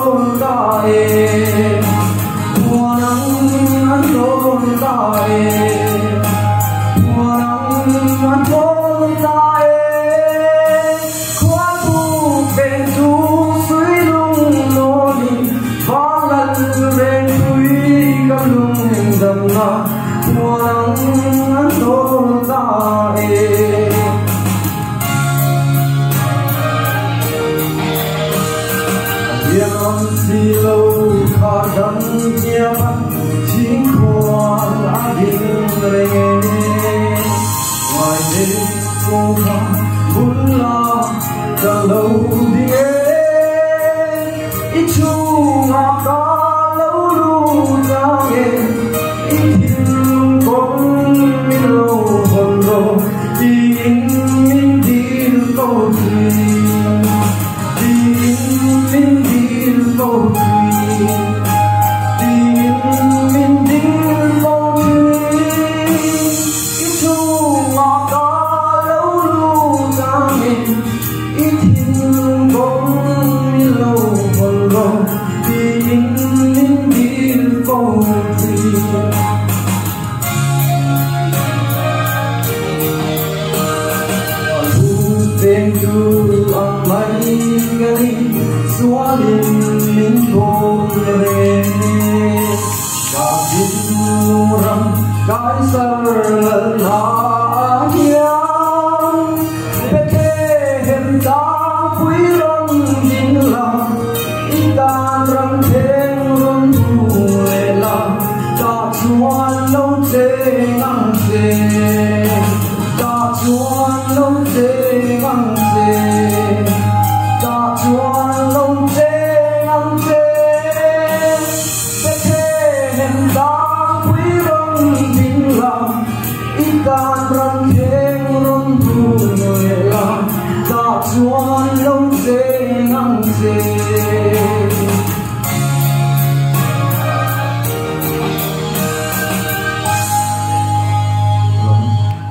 tồn tại, mùa nắng anh tồn tại, mùa nắng anh tồn tại. Khoan thu bên thu suối lung nô đi vang lần bên suối các lung đầm na, mùa nắng anh tồn tại. Đi lâu khá đắng nhé chính khoan á đình rê ngoài đêm cô khăn muốn la càng lâu đi ít chu ngạc ca lâu lu ra nghe ít hiền con mi lâu hồn rô đi in đi câu thuyền câu thủy tìm mình đinh câu thủy ít thu ngọt đó lâu lu ra mình ít hiền bóng lâu còn lâu tìm mình đinh câu thủy. Bên du ang may gali xóa linh linh thôn về kapit murang kaisar lần hiang bete hem ta quý rong din lam itan rang theng rong thu le lam ta chuan lâu che ngang se ta chuan lâu che ngang se.